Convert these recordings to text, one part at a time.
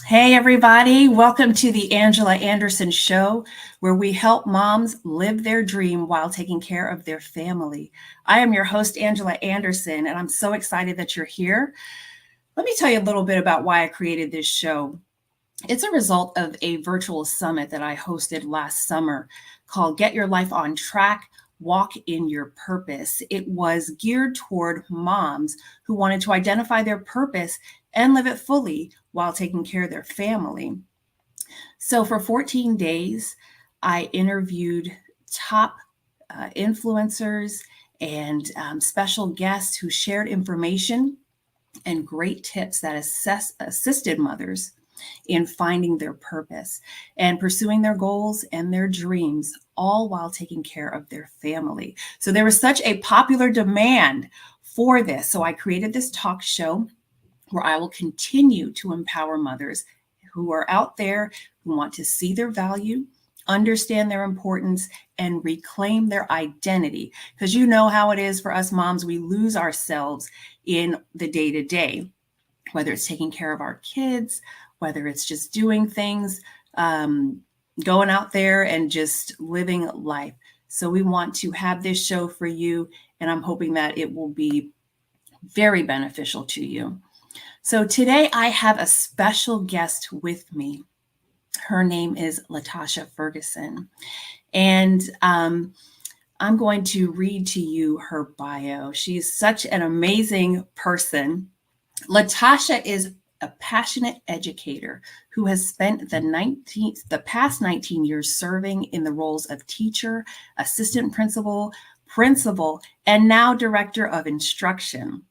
Hey, everybody. Welcome to the Angela Anderson Show, where we help moms live their dream while taking care of their family. I am your host, Angela Anderson, and I'm so excited that you're here. Let me tell you a little bit about why I created this show. It's a result of a virtual summit that I hosted last summer called Get Your Life on Track, Walk in Your Purpose. It was geared toward moms who wanted to identify their purpose and live it fully while taking care of their family. So for 14 days, I interviewed top influencers and special guests who shared information and great tips that assisted mothers in finding their purpose and pursuing their goals and their dreams, all while taking care of their family. So there was such a popular demand for this. So I created this talk show where I will continue to empower mothers who are out there who want to see their value, understand their importance, and reclaim their identity. Because you know how it is for us moms, we lose ourselves in the day-to-day, whether it's taking care of our kids, whether it's just doing things, going out there and just living life. So we want to have this show for you, and I'm hoping that it will be very beneficial to you. So today I have a special guest with me. Her name is Latasha Ferguson, and I'm going to read to you her bio. She's such an amazing person. Latasha is a passionate educator who has spent the past 19 years serving in the roles of teacher, assistant principal, and now director of instruction.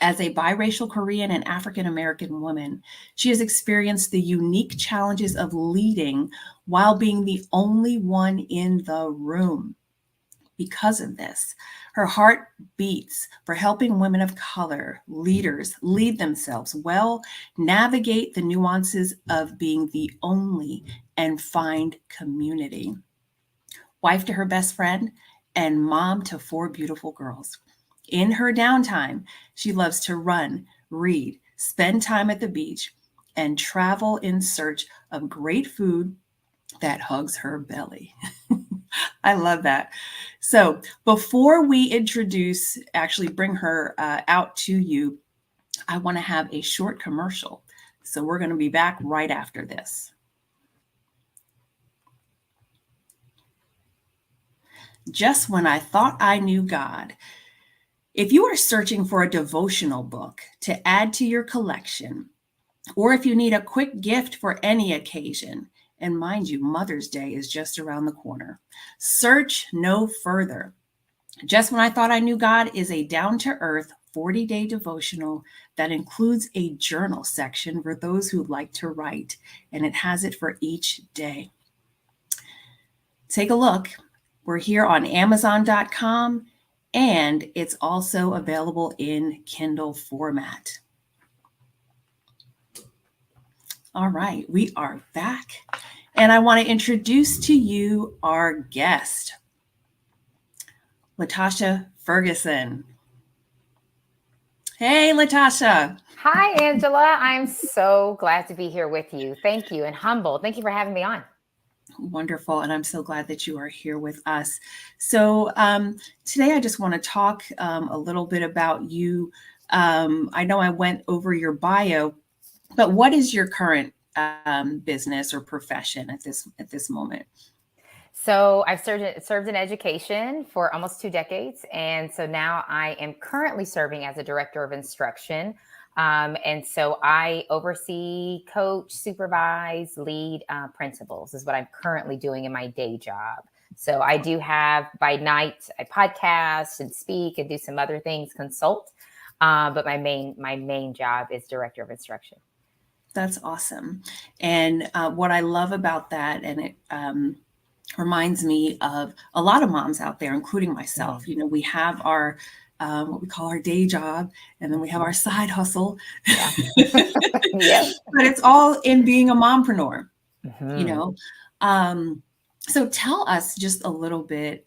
As a biracial Korean and African-American woman, she has experienced the unique challenges of leading while being the only one in the room. Because of this, her heart beats for helping women of color, leaders, lead themselves well, navigate the nuances of being the only, and find community. Wife to her best friend and mom to 4 beautiful girls. In her downtime, she loves to run, read, spend time at the beach, and travel in search of great food that hugs her belly. I love that. So before we bring her out to you, I want to have a short commercial. So we're going to be back right after this. Just when I thought I knew God. If you are searching for a devotional book to add to your collection, or if you need a quick gift for any occasion, and mind you, Mother's Day is just around the corner, search no further. Just When I Thought I Knew God is a down-to-earth 40-day devotional that includes a journal section for those who like to write, and it has it for each day. Take a look. We're here on Amazon.com. And it's also available in Kindle format. All right, we are back. And I want to introduce to you our guest, Latasha Ferguson. Hey, Latasha. Hi, Angela. I'm so glad to be here with you. Thank you, and humbled. Thank you for having me on. Wonderful. And I'm so glad that you are here with us. So today I just want to talk a little bit about you. I know I went over your bio, But what is your current business or profession at this moment? So I've served in education for almost 2 decades. And so now I am currently serving as a director of instruction. And so I oversee, coach, supervise, lead principals is what I'm currently doing in my day job. So I do have by night, I podcast and speak and do some other things, consult. But my main job is director of instruction. That's awesome. And what I love about that, and it reminds me of a lot of moms out there, including myself. Mhm. You know, we have our what we call our day job, and then we have our side hustle. Yeah. Yep. But it's all in being a mompreneur, you Mhm. know. So tell us just a little bit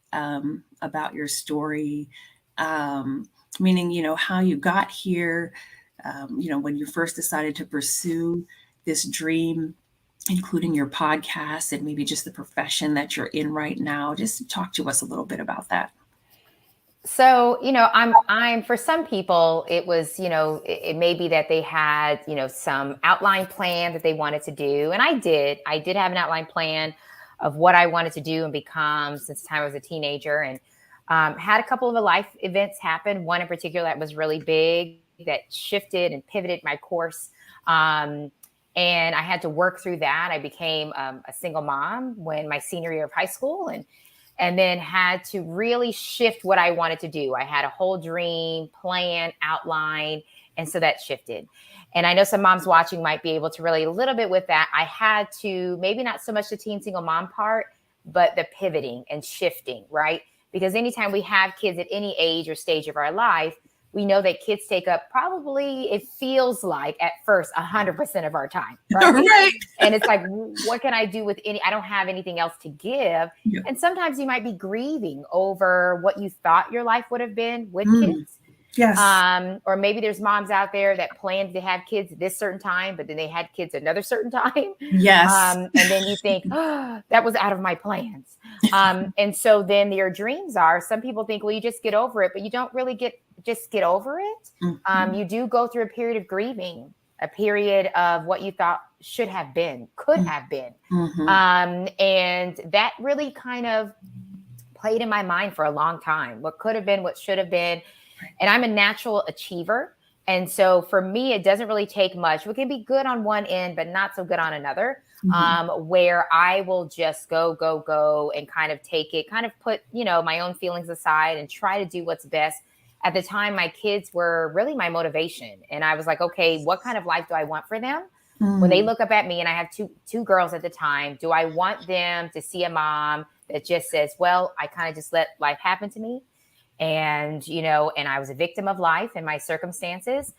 about your story, meaning, you know, how you got here, you know, when you first decided to pursue this dream, including your podcast and maybe just the profession that you're in right now. Just talk to us a little bit about that. So, I'm for some people, it was, it may be that they had, some outline plan that they wanted to do. And I did have an outline plan of what I wanted to do and become since the time I was a teenager, and had a couple of life events happen. One in particular that was really big that shifted and pivoted my course. And I had to work through that. I became a single mom when my senior year of high school, and then had to really shift what I wanted to do. I had a whole dream, plan, outline, and so that shifted. And I know some moms watching might be able to relate a little bit with that. I had to, maybe not so much the teen single mom part, but the pivoting and shifting, right? Because anytime we have kids at any age or stage of our life, we know that kids take up probably, it feels like at first 100% of our time, right? Right. And it's like, what can I do with I don't have anything else to give. Yeah. And sometimes you might be grieving over what you thought your life would have been with kids. Yes. Or maybe there's moms out there that planned to have kids at this certain time, but then they had kids another certain time. Yes. And then you think, oh, that was out of my plans. And so then your dreams are, some people think, well, you just get over it, but you don't really just get over it. Mhm. You do go through a period of grieving, a period of what you thought should have been, could have been. Mhm. And that really kind of played in my mind for a long time. What could have been, what should have been. And I'm a natural achiever. And so for me, it doesn't really take much. We can be good on one end, but not so good on another, where I will just go, and kind of take it, kind of put, my own feelings aside and try to do what's best. At the time, my kids were really my motivation. And I was like, okay, what kind of life do I want for them? When they look up at me, and I have two girls at the time, do I want them to see a mom that just says, well, I kind of just let life happen to me? And, and I was a victim of life and my circumstances.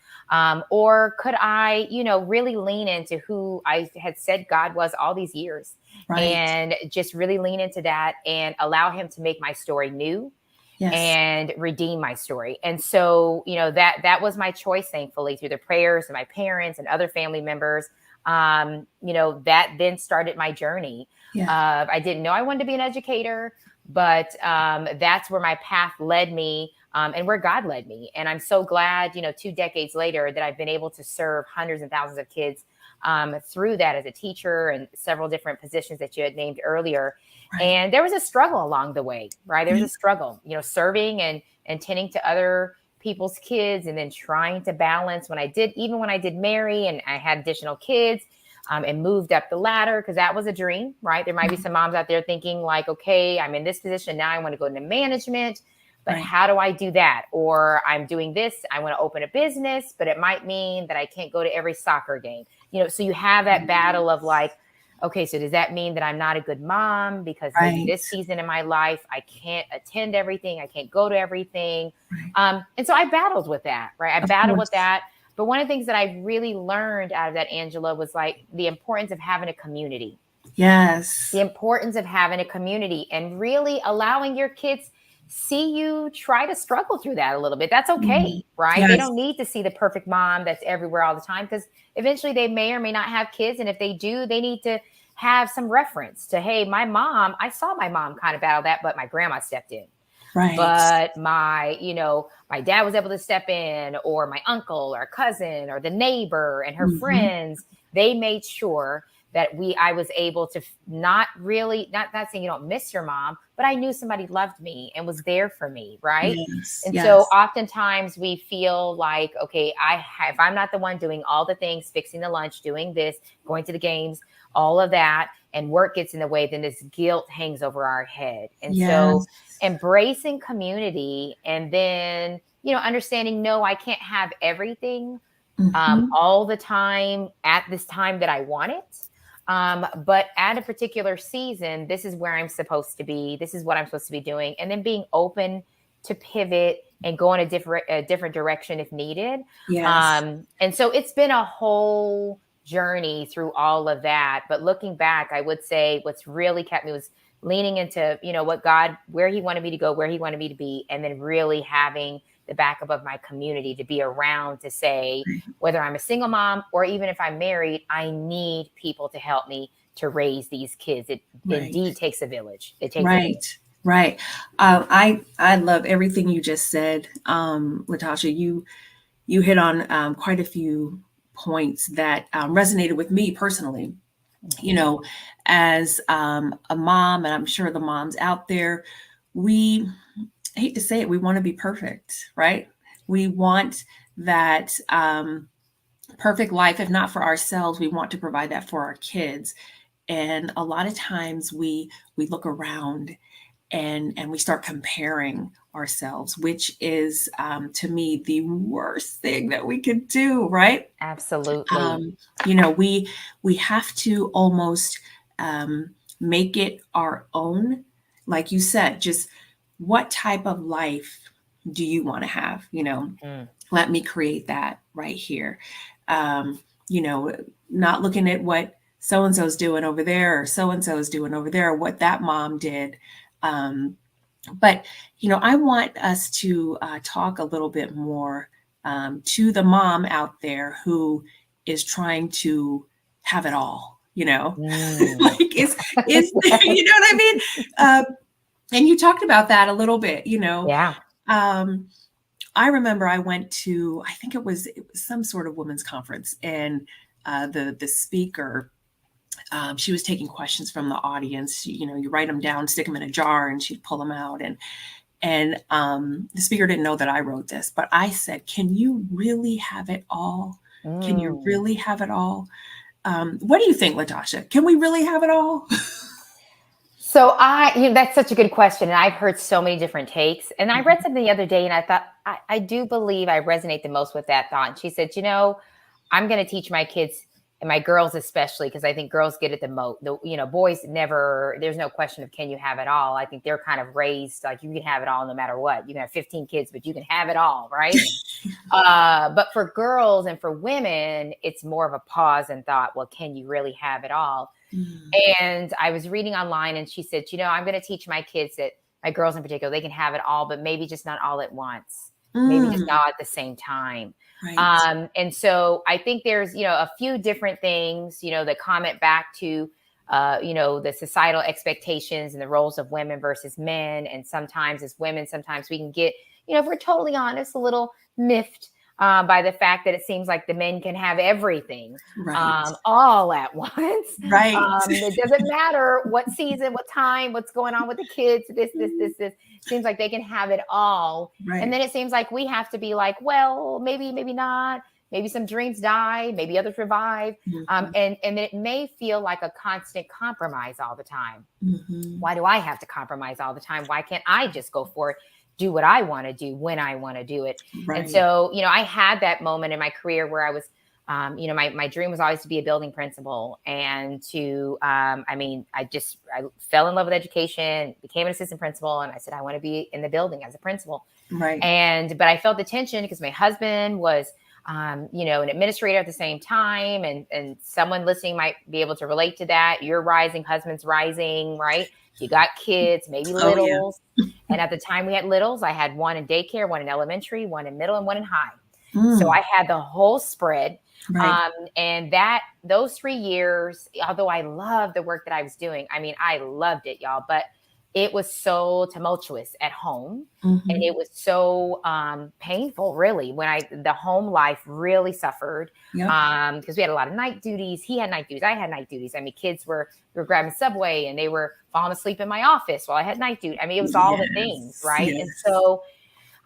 Or could I, really lean into who I had said God was all these years, Right. and just really lean into that and allow him to make my story new Yes. and redeem my story. And so, that was my choice, thankfully, through the prayers of my parents and other family members. That then started my journey. Yeah. I didn't know I wanted to be an educator, but that's where my path led me, and where God led me. And I'm so glad, 2 decades later, that I've been able to serve hundreds and thousands of kids through that as a teacher and several different positions that you had named earlier. Right. And there was a struggle along the way, right? There was a struggle, serving and tending to other people's kids, and then trying to balance even when I did marry and I had additional kids, and moved up the ladder, because that was a dream, right? There might be some moms out there thinking like, okay, I'm in this position now, I want to go into management, but Right. how do I do that? Or I'm doing this, I want to open a business, but it might mean that I can't go to every soccer game. So you have that battle of like, okay, so does that mean that I'm not a good mom because maybe Right. this season in my life, I can't attend everything, I can't go to everything. Right. And so I battled with that, right? I Of battled course. with that. But one of the things that I really learned out of that, Angela, was like the importance of having a community. Yes. The importance of having a community and really allowing your kids see you try to struggle through that a little bit. That's okay, right? Yes. They don't need to see the perfect mom that's everywhere all the time, because eventually they may or may not have kids. And if they do, they need to have some reference to, hey, my mom, I saw my mom kind of battle that, but my grandma stepped in. Right. But my dad was able to step in, or my uncle or cousin or the neighbor and her Mm-hmm. friends, they made sure that I was able to not saying you don't miss your mom, but I knew somebody loved me and was there for me. Right. Yes. And so Yes. oftentimes we feel like, okay, if I'm not the one doing all the things, fixing the lunch, doing this, going to the games, all of that, and work gets in the way, then this guilt hangs over our head. And so Yes. embracing community, and then, understanding, no, I can't have everything Mm-hmm. all the time at this time that I want it. But at a particular season, this is where I'm supposed to be. This is what I'm supposed to be doing. And then being open to pivot and go in a different direction if needed. Yes. And so it's been a whole journey through all of that. But looking back, I would say what's really kept me was leaning into, what God, where he wanted me to go, where he wanted me to be, and then really having the backup of my community to be around to say, whether I'm a single mom or even if I'm married, I need people to help me to raise these kids. It Right. indeed takes a village. It takes a village. Right. Right. I love everything you just said, Latasha. You hit on quite a few points that resonated with me personally. You know, as a mom, and I'm sure the moms out there, we I hate to say it, we want to be perfect, right? We want that perfect life, if not for ourselves, we want to provide that for our kids. And a lot of times we look around and we start comparing ourselves, which is to me the worst thing that we could do, right? Absolutely. Um, we have to almost make it our own. Like you said, just what type of life do you want to have? Mm. Let me create that right here. Um, not looking at what so and so's doing over there or so and so's doing over there, or what that mom did. But I want us to talk a little bit more to the mom out there who is trying to have it all. Mm. Like is you know what I mean? And you talked about that a little bit. Yeah. Um, I remember I went to, I think it was some sort of women's conference, and the speaker, she was taking questions from the audience. You write them down, stick them in a jar, and she'd pull them out. And the speaker didn't know that I wrote this, but I said, "Can you really have it all? Can you Mm. really have it all?" What do you think, Latasha? Can we really have it all? So that's such a good question. And I've heard so many different takes. And I read something the other day and I thought, I do believe I resonate the most with that thought. And she said, I'm going to teach my kids, and my girls especially, because I think girls get it the most. Boys never, there's no question of can you have it all. I think they're kind of raised like you can have it all no matter what. You can have 15 kids, but you can have it all, right? But for girls and for women, it's more of a pause and thought, well, can you really have it all? Mm, And I was reading online and she said, I'm going to teach my kids that, my girls in particular, they can have it all, but maybe just not all at once, maybe just mm, not at the same time. right. And so I think there's, a few different things, that comment back to, the societal expectations and the roles of women versus men. And sometimes as women, sometimes we can get, if we're totally honest, a little miffed by the fact that it seems like the men can have everything Right. all at once. Right. It doesn't matter what season, what time, what's going on with the kids, this. Seems like they can have it all. And Right. then it seems like we have to be like, well, maybe not. Maybe some dreams die, maybe others revive. Mhm, And it may feel like a constant compromise all the time. mhm. Why do I have to compromise all the time? Why can't I just go for it? Do what I want to do when I want to do it. And Right. so, I had that moment in my career where I was, my dream was always to be a building principal and to, I fell in love with education, became an assistant principal. And I said, I want to be in the building as a principal. Right. But I felt the tension because my husband was, an administrator at the same time. And someone listening might be able to relate to that. You're rising, husband's rising, right? You got kids, maybe Oh, yeah. littles. And at the time we had littles, I had one in daycare, one in elementary, one in middle, and one in high. So Mm, I had the whole spread. right. And those 3 years, although I loved the work that I was doing, I loved it, y'all. But it was so tumultuous at home, and Mm-hmm. it was so painful, really, when the home life really suffered, Yep. because we had a lot of night duties. He had night duties, I had night duties. I mean, kids we were grabbing Subway and they were falling asleep in my office while I had night duty. I mean, it was all the things, Yes. right? And Yes. so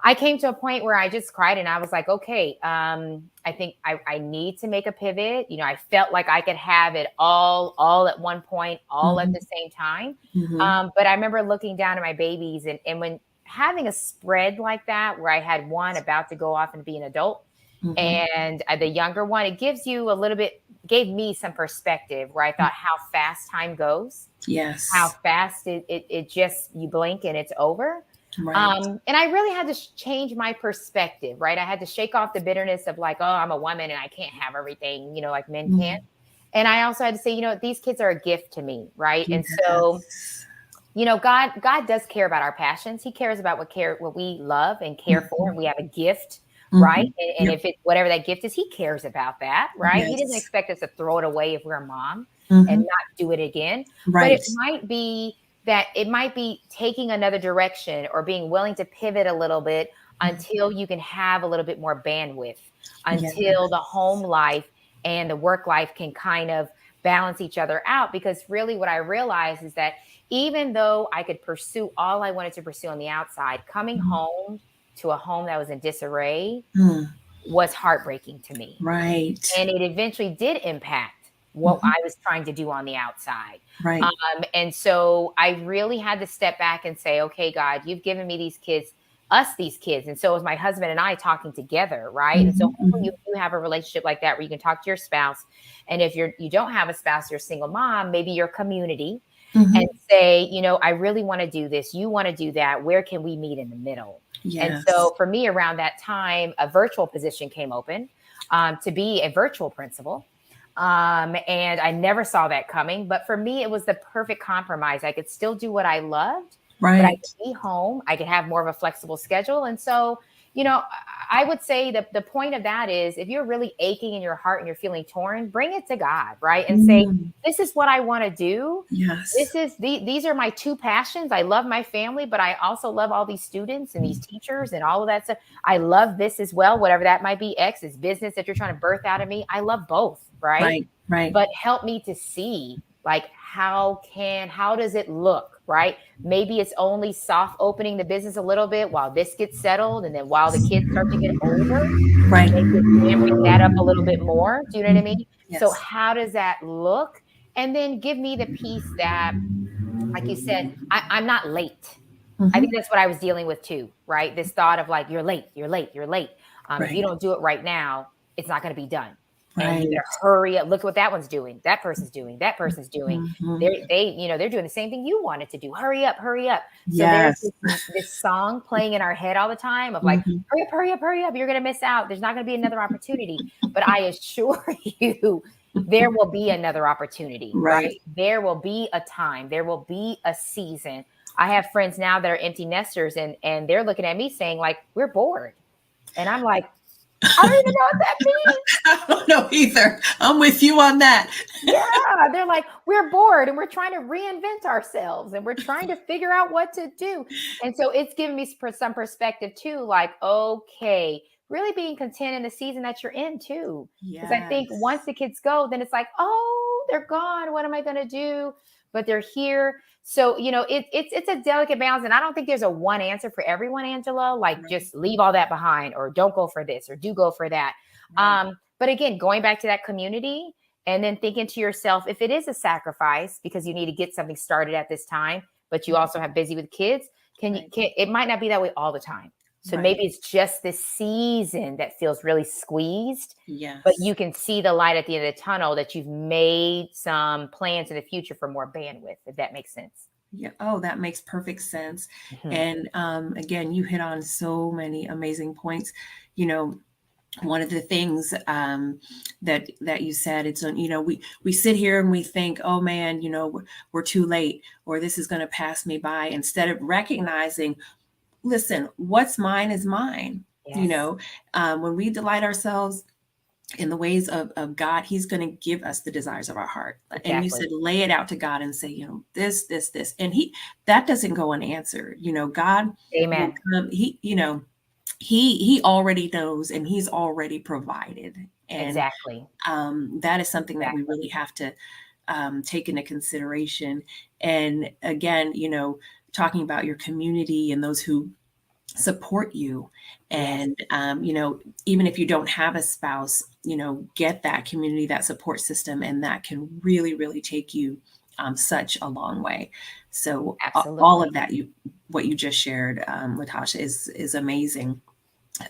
I came to a point where I just cried and I was like, okay, I think I need to make a pivot. You know, I felt like I could have it all at one point, all at Mm-hmm. the same time. Mm-hmm. But I remember looking down at my babies, and when having a spread like that, where I had one about to go off and be an adult, Mm-hmm. and the younger one, it gives you a little bit, gave me some perspective where I thought how fast time goes, how Yes. fast it just, you blink and it's over. Right. And I really had to change my perspective, right? I had to shake off the bitterness of like, oh, I'm a woman and I can't have everything, like men Mm-hmm. can't. And I also had to say, these kids are a gift to me, right? And so, Yes. God does care about our passions. He cares about what we love and care for, Mm-hmm. and we have a gift, right? Mm-hmm. And Yep. if it's whatever that gift is, He cares about that, right? He doesn't Yes. expect us to throw it away if we're a mom and Mm-hmm. not do it again. But Right. it might be taking another direction or being willing to pivot a little bit until you can have a little bit more bandwidth, Yeah. until the home life and the work life can kind of balance each other out. Because really what I realized is that even though I could pursue all I wanted to pursue on the outside, coming home to a home that was in disarray Mm. was heartbreaking to me. Right. And it eventually did impact what Mm-hmm. I was trying to do on the outside. Right. And so I really had to step back and say, okay, God, you've given me these kids. And so it was my husband and I talking together, right? And so Mm-hmm. hopefully Mm-hmm. you have a relationship like that where you can talk to your spouse. And if you don't have a spouse, you're a single mom, maybe your community, and Mm-hmm. say, I really want to do this. You want to do that. Where can we meet in the middle? And Yes. so for me, around that time, a virtual position came open to be a virtual principal. And I never saw that coming. But for me, it was the perfect compromise. I could still do what I loved, but I Right. could be home. I could have more of a flexible schedule. And so, I would say that the point of that is if you're really aching in your heart and you're feeling torn, bring it to God, right? And say, Mm. this is what I want to do. Yes. These are my two passions. I love my family, but I also love all these students and these teachers and all of that stuff. I love this as well, whatever that might be. X is business that you're trying to birth out of me. I love both, right? Right. Right. But help me to see like how does it look, right? Maybe it's only soft opening the business a little bit while this gets settled, and then while the kids start to get older, Right. maybe it's ramping that up a little bit more. Do you know what I Mhm. mean? So Yes. how does that look? And then give me the piece that, like you said, I'm not late. I Mm-hmm. think that's what I was dealing with too, right? This thought of like, you're late, you're late, you're late. If you Right. don't do it right now, it's not going to be done. And you Right. better hurry up. Look at what that one's doing. That person's doing. That person's doing. Mm-hmm. They're doing the same thing you wanted to do. Hurry up, hurry up. So there's Yes. this song playing in our head all the time of like, Mm-hmm. hurry up, hurry up, hurry up. You're going to miss out. There's not going to be another opportunity. But I assure you, there will be another opportunity, Right. right? There will be a time. There will be a season. I have friends now that are empty nesters, and they're looking at me saying like, we're bored. And I'm like, I don't even know what that means. I don't know either. I'm with you on that. Yeah, they're like, we're bored and we're trying to reinvent ourselves and we're trying to figure out what to do. And so it's given me some perspective too, like, okay, really being content in the season that you're in too. Because I think once Yes. the kids go, then it's like, oh, they're gone. What am I going to do? But they're here. So, it's a delicate balance. And I don't think there's a one answer for everyone, Angela, like Right. just leave all that behind or don't go for this or do go for that. Right. But again, going back to that community, and then thinking to yourself, if it is a sacrifice because you need to get something started at this time, but you also have busy with kids, Right. it might not be that way all the time. So Right. maybe it's just this season that feels really squeezed, but Yes. you can see the light at the end of the tunnel that you've made some plans in the future for more bandwidth, if that makes sense. Yeah. Oh, that makes perfect sense. Mhm. And again, you hit on so many amazing points. You know, one of the things that you said, it's we sit here and we think, oh man, we're too late, or this is going to pass me by, instead of recognizing, listen, what's mine is mine. you Yes. know when we delight ourselves in the ways of God, he's going to give us the desires of our heart. And you Exactly. said, lay it out to God and say, this, and that doesn't go unanswered. God will Amen. come. He already knows, and he's already provided. And Exactly. that is something that we Exactly. really have to take into consideration. And again, talking about your community and those who support you. Yes. And, even if you don't have a spouse, get that community, that support system, and that can really, really take you such a long way. So all of Absolutely. that, what you just shared, Latasha, is amazing.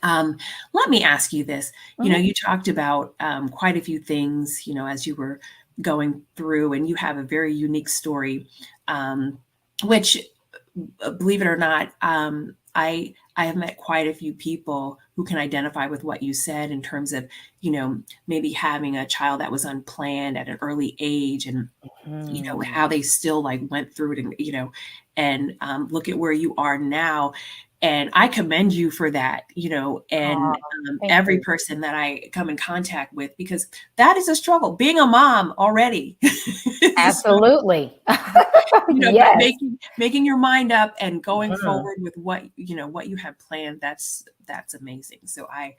Let me ask you this. Mhm. You talked about quite a few things, as you were going through, and you have a very unique story, which, believe it or not, I have met quite a few people who can identify with what you said in terms of, maybe having a child that was unplanned at an early age, and Mhm. how they still like went through it, and and look at where you are now. And I commend you for that, Oh, and thank every you. person that I come in contact with, because that is a struggle. Being a mom already is a struggle. Absolutely. But Yes. making your mind up and going Mhm. forward with what you have planned, that's amazing. So I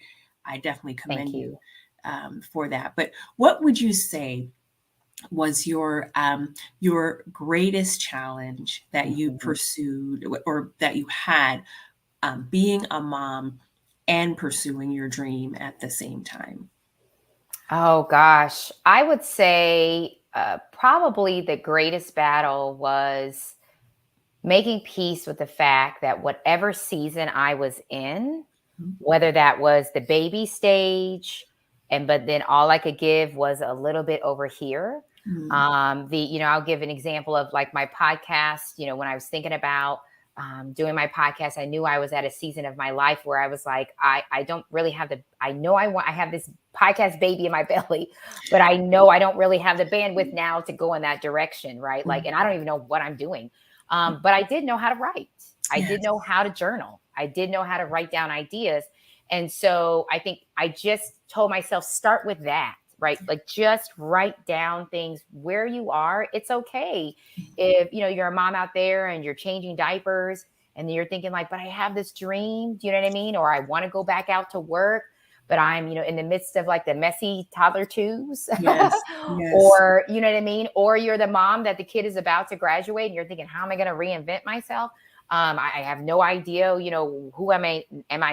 definitely Thank commend you you. for that. But what would you say was your greatest challenge that you Mhm. pursued, or that you had, being a mom and pursuing your dream at the same time? Oh gosh, I would say probably the greatest battle was making peace with the fact that whatever season I was in, Mhm. whether that was the baby stage, and but then all I could give was a little bit over here. Mm. I'll give an example of like my podcast. When I was thinking about doing my podcast, I knew I was at a season of my life where I was like, I don't really have I know I have this podcast baby in my belly, but I know I don't really have the bandwidth now to go in that direction, right? Like, Mm. and I don't even know what I'm doing. But I did know how to write. I did Yes. know how to journal. I did know how to write down ideas. And so I think I just told myself, start with that, right? Like just write down things where you are. It's okay if you're a mom out there and you're changing diapers and you're thinking like, but I have this dream. Do you know what I mean? Or I want to go back out to work, but I'm, in the midst of like the messy toddler twos. Yes. Yes. Or you know what I mean? Or you're the mom that the kid is about to graduate and you're thinking, how am I going to reinvent myself? I have no idea, who am I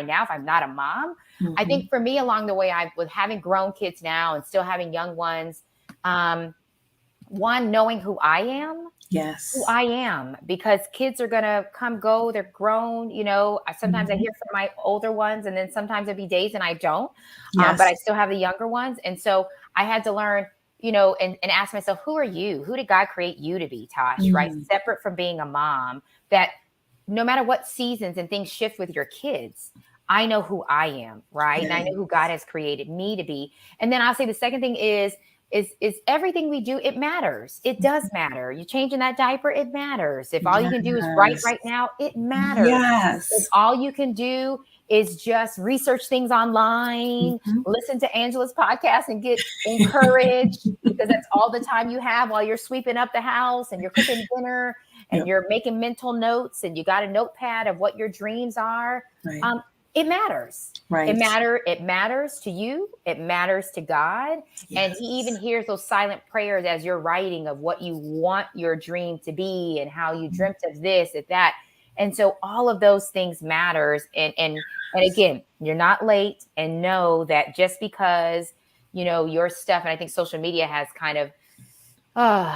now if I'm not a mom? I think Mhm. for me along the way, with having grown kids now and still having young ones, um, one, knowing who Yes. I am, because kids are going to come, go, they're grown. Sometimes I Mhm. hear from my older ones, and then sometimes it'll be days and I don't, but I Yes. still have the younger ones. And so I had to learn, and ask myself, who are you? Who did God create you to be, Tosh, right? Mm. Separate from being a mom, that no matter what seasons and things shift with your kids, I know who I am, right? And I know who God Yes. has created me to be. And then I'll say the second thing is everything we do, it matters. It does matter. You changing that diaper, it matters. If all you can do is write Yes. right now, it matters. If Yes. all you can do is just research things online, Mhm. listen to Angela's podcast and get encouraged, because that's all the time you have while you're sweeping up the house and you're cooking dinner and Yep. you're making mental notes and you got a notepad of what your dreams are. Right. um, it matters. It Right. matters to you. It matters to God. And he even Yes. hears those silent prayers as you're writing of what you want your dream to be and how you dreamt of this, of that. And so all of those things matters. And again, you're not late, and know that just because, your stuff, and I think social media has kind of uh,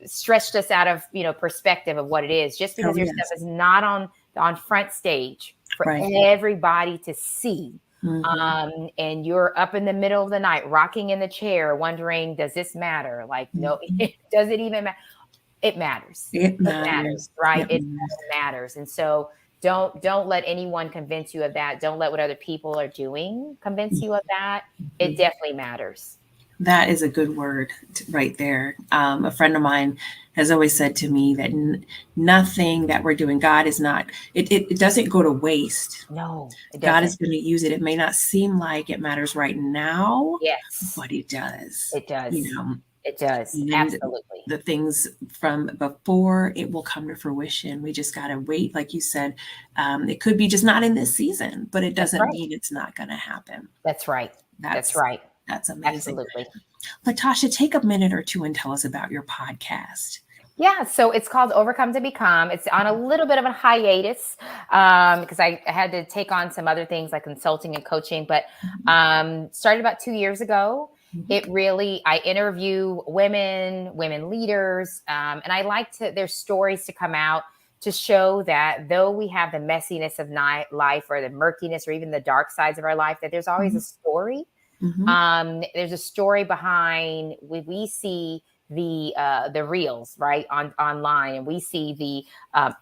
stretched us out of perspective of what it is. Just Oh, because your stuff yes. is not on front stage for Right. everybody to see, Mhm. and you're up in the middle of the night rocking in the chair wondering, does this matter? Like, no. Mhm. Does it even matter? It matters. It It matters, matters. right? It It matters. matters. And so don't let anyone convince you of that. Don't let what other people are doing convince you of that. It Mhm. definitely matters. That is a good word right there. A friend of mine has always said to me that nothing that we're doing, God is not, it doesn't go to waste. No, it God doesn't. is going to use it. It may not seem like it matters right now, Yes, but it does. it does. You know, It does. and Absolutely. the things from before it will come to fruition. We just got to wait, like you said. It could be just not in this season, but it That's doesn't right. mean it's not going to happen. That's right. That's That's right. that's amazing. Absolutely. Latasha, take a minute or two and tell us about your podcast. Yeah, so it's called Overcome to Become. It's on a little bit of a hiatus because I had to take on some other things like consulting and coaching, but started about 2 years ago. It really, I interview women leaders, and I like their stories to come out to show that though we have the messiness of life or the murkiness or even the dark sides of our life, that there's always a story. Mm-hmm. There's a story behind we see the reels right online, and we see the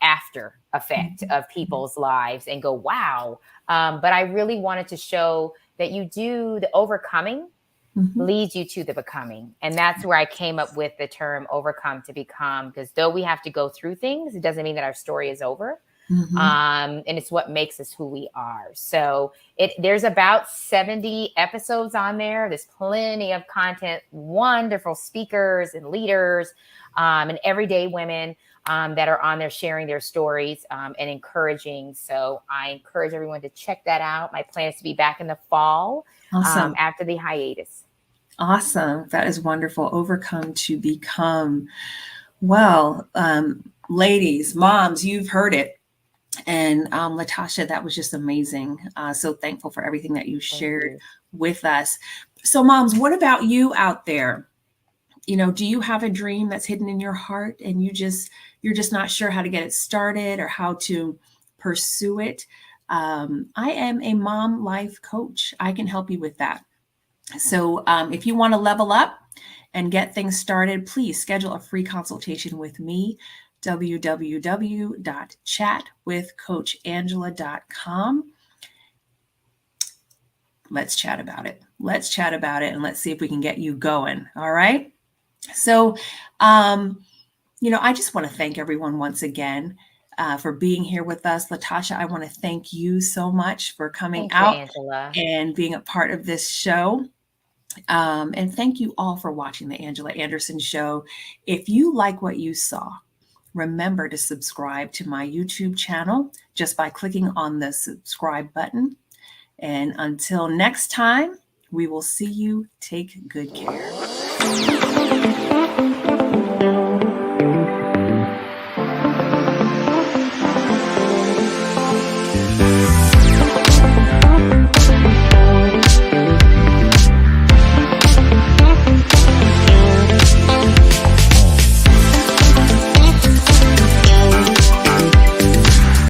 after effect of people's lives and go, wow. But I really wanted to show that you do the overcoming Mm-hmm. leads you to the becoming. And that's where I came up with the term overcome to become, because though we have to go through things, it doesn't mean that our story is over. Mm-hmm. And it's what makes us who we are. So there's about 70 episodes on there. There's plenty of content, wonderful speakers and leaders, and everyday women that are on there sharing their stories and encouraging. So I encourage everyone to check that out. My plan is to be back in the fall Awesome. after the hiatus. Awesome. That is wonderful. Overcome to become. Well, ladies, moms, you've heard it. And Latasha, that was just amazing. So thankful for everything that you shared with us. So moms, what about you out there? You know, do you have a dream that's hidden in your heart and you're just not sure how to get it started or how to pursue it? I am a mom life coach. I can help you with that. So if you want to level up and get things started, please schedule a free consultation with me. www.chatwithcoachangela.com. Let's chat about it. Let's chat about it and let's see if we can get you going. All right. So, I just want to thank everyone once again for being here with us. Latasha, I want to thank you so much for coming out Angela, and being a part of this show. And thank you all for watching the Angela Anderson Show. If you like what you saw, remember to subscribe to my YouTube channel just by clicking on the subscribe button. And until next time, we will see you. Take good care.